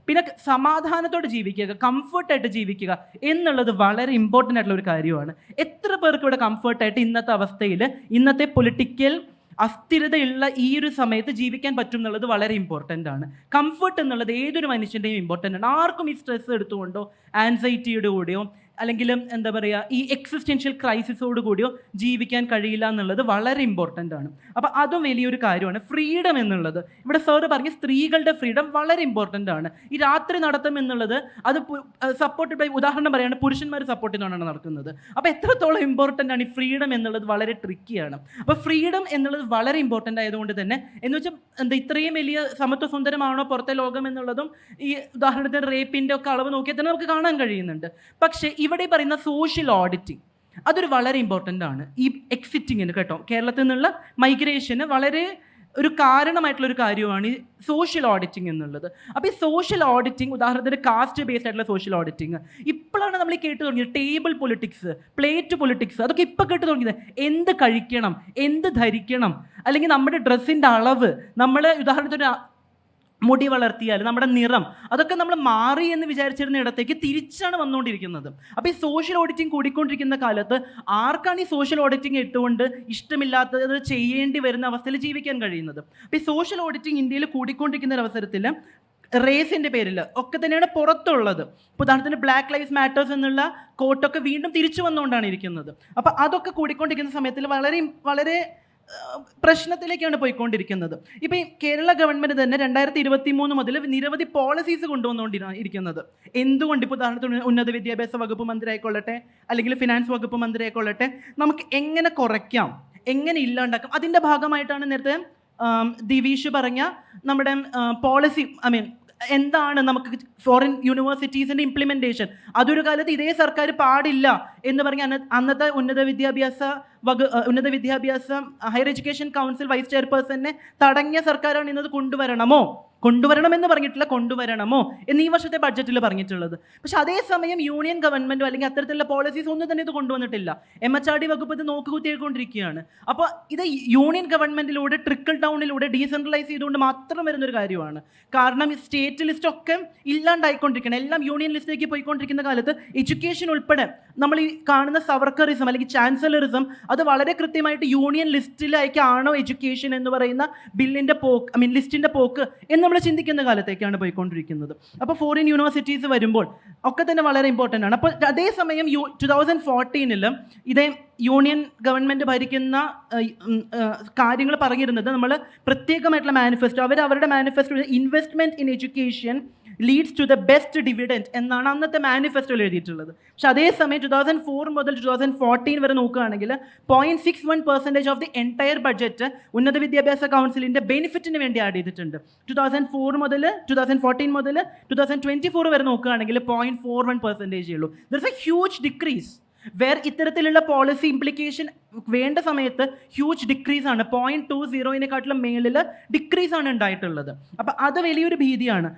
പിന്നെ സമാധാനത്തോടെ ജീവിക്കുക, കംഫർട്ടായിട്ട് ജീവിക്കുക എന്നുള്ളത് വളരെ ഇമ്പോർട്ടൻ്റ് ആയിട്ടുള്ള ഒരു കാര്യമാണ്. എത്ര പേർക്ക് ഇവിടെ കംഫർട്ടായിട്ട് ഇന്നത്തെ അവസ്ഥയിൽ, ഇന്നത്തെ പൊളിറ്റിക്കൽ അസ്ഥിരതയുള്ള ഈ ഒരു സമയത്ത് ജീവിക്കാൻ പറ്റും എന്നുള്ളത് വളരെ ഇമ്പോർട്ടൻ്റ് ആണ്. കംഫർട്ട് എന്നുള്ളത് ഏതൊരു മനുഷ്യൻ്റെയും ഇമ്പോർട്ടൻ്റ് ആണ്. ആർക്കും ഈ സ്ട്രെസ് എടുത്തുകൊണ്ടോ ആൻസൈറ്റിയുടെ കൂടെയോ അല്ലെങ്കിൽ എന്താ പറയുക ഈ എക്സിസ്റ്റൻഷ്യൽ ക്രൈസിസോട് കൂടിയോ ജീവിക്കാൻ കഴിയില്ല എന്നുള്ളത് വളരെ ഇമ്പോർട്ടൻ്റ് ആണ്. അപ്പോൾ അതും വലിയൊരു കാര്യമാണ്. ഫ്രീഡം എന്നുള്ളത് ഇവിടെ സാറ് പറഞ്ഞ സ്ത്രീകളുടെ ഫ്രീഡം വളരെ ഇമ്പോർട്ടൻ്റ് ആണ്. ഈ രാത്രി നടത്തം എന്നുള്ളത് അത് സപ്പോർട്ടഡ് ബൈ, ഉദാഹരണം പറയുകയാണ്, പുരുഷന്മാർ സപ്പോർട്ട് ചെയ്തുകൊണ്ടാണ് നടക്കുന്നത്. അപ്പോൾ എത്രത്തോളം ഇമ്പോർട്ടൻ്റ് ആണ് ഈ ഫ്രീഡം എന്നുള്ളത് വളരെ ട്രിക്കിയാണ്. അപ്പോൾ ഫ്രീഡം എന്നുള്ളത് വളരെ ഇമ്പോർട്ടൻ്റ് ആയതുകൊണ്ട് തന്നെ എന്ന് വെച്ചാൽ ഇത്രയും വലിയ സമത്വ സുന്ദരമാണോ പുറത്തെ ലോകം എന്നുള്ളതും ഈ ഉദാഹരണത്തിന് റേപ്പിൻ്റെ ഒക്കെ അളവ് നോക്കിയാൽ തന്നെ നമുക്ക് കാണാൻ കഴിയുന്നുണ്ട്. പക്ഷേ ഇവിടെ പറയുന്ന സോഷ്യൽ ഓഡിറ്റിംഗ് അതൊരു വളരെ ഇമ്പോർട്ടൻ്റ് ആണ്. ഈ എക്സിറ്റിങ്ങിന് കേട്ടോ, കേരളത്തിൽ നിന്നുള്ള മൈഗ്രേഷന് വളരെ ഒരു കാരണമായിട്ടുള്ളൊരു കാര്യമാണ് ഈ സോഷ്യൽ ഓഡിറ്റിംഗ് എന്നുള്ളത്. അപ്പോൾ ഈ സോഷ്യൽ ഓഡിറ്റിംഗ്, ഉദാഹരണത്തിന് കാസ്റ്റ് ബേസ്ഡ് ആയിട്ടുള്ള സോഷ്യൽ ഓഡിറ്റിംഗ് ഇപ്പോഴാണ് നമ്മൾ കേട്ട് തുടങ്ങിയത്. ടേബിൾ പൊളിറ്റിക്സ്, പ്ലേറ്റ് പൊളിറ്റിക്സ്, അതൊക്കെ ഇപ്പോൾ കേട്ട് തുടങ്ങിയത്. എന്ത് കഴിക്കണം, എന്ത് ധരിക്കണം, അല്ലെങ്കിൽ നമ്മുടെ ഡ്രസ്സിൻ്റെ അളവ്, നമ്മൾ ഉദാഹരണത്തിന് മുടി വളർത്തിയാൽ നമ്മുടെ നിറം, അതൊക്കെ നമ്മൾ മാറി എന്ന് വിചാരിച്ചിരുന്ന ഇടത്തേക്ക് തിരിച്ചാണ് വന്നുകൊണ്ടിരിക്കുന്നത്. അപ്പോൾ ഈ സോഷ്യൽ ഓഡിറ്റിംഗ് കൂടിക്കൊണ്ടിരിക്കുന്ന കാലത്ത് ആർക്കാണ് ഈ സോഷ്യൽ ഓഡിറ്റിംഗ് ഇട്ടുകൊണ്ട് ഇഷ്ടമില്ലാത്തത് ചെയ്യേണ്ടി വരുന്ന അവസ്ഥയിൽ ജീവിക്കാൻ കഴിയുന്നത്? അപ്പോൾ ഈ സോഷ്യൽ ഓഡിറ്റിംഗ് ഇന്ത്യയിൽ കൂടിക്കൊണ്ടിരിക്കുന്ന ഒരു അവസരത്തിൽ റേസിൻ്റെ പേരിൽ ഒക്കെ തന്നെയാണ് പുറത്തുള്ളത്. ഇപ്പോൾ ഉദാഹരണത്തിന് ബ്ലാക്ക് ലൈവ്സ് മാറ്റേഴ്സ് എന്നുള്ള കോട്ടൊക്കെ വീണ്ടും തിരിച്ചു വന്നുകൊണ്ടാണ് ഇരിക്കുന്നത്. അപ്പോൾ അതൊക്കെ കൂടിക്കൊണ്ടിരിക്കുന്ന സമയത്തിൽ വളരെ വളരെ പ്രശ്നത്തിലേക്കാണ് പോയിക്കൊണ്ടിരിക്കുന്നത്. ഇപ്പോൾ ഈ കേരള ഗവൺമെൻറ് തന്നെ 2023 മുതൽ നിരവധി പോളിസീസ് കൊണ്ടുവന്നുകൊണ്ടിരിക്കുന്നത്. എന്തുകൊണ്ട്? ഇപ്പോൾ ഉദാഹരണത്തിന് ഉന്നത വിദ്യാഭ്യാസ വകുപ്പ് മന്ത്രി ആയിക്കൊള്ളട്ടെ, അല്ലെങ്കിൽ ഫിനാൻസ് വകുപ്പ് മന്ത്രി ആയിക്കൊള്ളട്ടെ, നമുക്ക് എങ്ങനെ കുറയ്ക്കാം, എങ്ങനെ ഇല്ലാണ്ടാക്കാം, അതിൻ്റെ ഭാഗമായിട്ടാണ് നേരത്തെ ദിവീഷ് പറഞ്ഞ നമ്മുടെ പോളിസി, എന്താണ് നമുക്ക് ഫോറിൻ യൂണിവേഴ്സിറ്റീസിൻ്റെ ഇംപ്ലിമെൻറ്റേഷൻ. അതൊരു കാലത്ത് ഇതേ സർക്കാർ പാടില്ല എന്ന് പറഞ്ഞ അന്നത്തെ ഉന്നത വിദ്യാഭ്യാസ ഹയർ എഡ്യൂക്കേഷൻ കൗൺസിൽ വൈസ് ചെയർപേഴ്സനെ തടഞ്ഞ സർക്കാരാണ് ഇന്നത് കൊണ്ടുവരണമെന്ന് പറഞ്ഞിട്ടില്ല, കൊണ്ടുവരണമോ എന്ന് ഈ വർഷത്തെ ബഡ്ജറ്റിൽ പറഞ്ഞിട്ടുള്ളത്. പക്ഷെ അതേസമയം യൂണിയൻ ഗവൺമെൻറ്റോ അല്ലെങ്കിൽ അത്തരത്തിലുള്ള പോളിസീസ് ഒന്നും തന്നെ ഇത് കൊണ്ടുവന്നിട്ടില്ല. MHRD വകുപ്പ് ഇത് നോക്കുകുത്തിയേക്കൊണ്ടിരിക്കുകയാണ്. അപ്പോൾ ഇത് യൂണിയൻ ഗവൺമെൻറ്റിലൂടെ ട്രിക്കിൾ ഡൗണിലൂടെ ഡീസെൻട്രലൈസ് ചെയ്തുകൊണ്ട് മാത്രം വരുന്നൊരു കാര്യമാണ്. കാരണം ഈ സ്റ്റേറ്റ് ലിസ്റ്റൊക്കെ ഇല്ലാണ്ടായിക്കൊണ്ടിരിക്കണം, എല്ലാം യൂണിയൻ ലിസ്റ്റിലേക്ക് പോയിക്കൊണ്ടിരിക്കുന്ന കാലത്ത് എഡ്യൂക്കേഷൻ ഉൾപ്പെടെ നമ്മൾ ഈ കാണുന്ന സവർക്കറിസം അല്ലെങ്കിൽ ചാൻസലറിസം അത് വളരെ കൃത്യമായിട്ട് യൂണിയൻ ലിസ്റ്റിലേക്കാണോ എഡ്യൂക്കേഷൻ എന്ന് പറയുന്ന ബില്ലിൻ്റെ ലിസ്റ്റിൻ്റെ പോക്ക് എന്ന് നമ്മൾ ചിന്തിക്കുന്ന കാലത്തേക്കാണ് പോയിക്കൊണ്ടിരിക്കുന്നത്. അപ്പോൾ ഫോറിൻ യൂണിവേഴ്സിറ്റീസ് വരുമ്പോൾ ഒക്കെ തന്നെ വളരെ ഇമ്പോർട്ടൻ്റ് ആണ്. അപ്പോൾ അതേസമയം 2014 ഇതേ യൂണിയൻ ഗവൺമെൻറ് ഭരിക്കുന്ന കാര്യങ്ങൾ പറഞ്ഞിരുന്നത് നമ്മൾ പ്രത്യേകമായിട്ടുള്ള മാനിഫെസ്റ്റോ, അവരുടെ manifesto investment in education leads to the best dividend എന്നാണ് അന്നത്തെ മാനിഫെസ്റ്റോയിൽ എഴുതിയിട്ടുള്ളത്. പക്ഷെ അതേസമയം 2004 മുതൽ 2014 വരെ നോക്കുകയാണെങ്കിൽ 0.61% ഓഫ് ദി എൻറ്റയർ ബഡ്ജറ്റ് ഉന്നത വിദ്യാഭ്യാസ കൗൺസിലിൻ്റെ ബെനിഫിറ്റിന് വേണ്ടി ആഡ് ചെയ്തിട്ടുണ്ട്. 2014 മുതൽ 2024 വരെ നോക്കുകയാണെങ്കിൽ 0.41% ഉള്ളൂ. There is a huge decrease where ഇത്തരത്തിലുള്ള പോളിസി ഇംപ്ലിക്കേഷൻ വേണ്ട സമയത്ത് ഹ്യൂജ് ഡിക്രീസ് ആണ്. 0.20 മേളിൽ ഡിക്രീസ് ആണ് ഉണ്ടായിട്ടുള്ളത്. അപ്പം അത് വലിയൊരു ഭീതിയാണ്.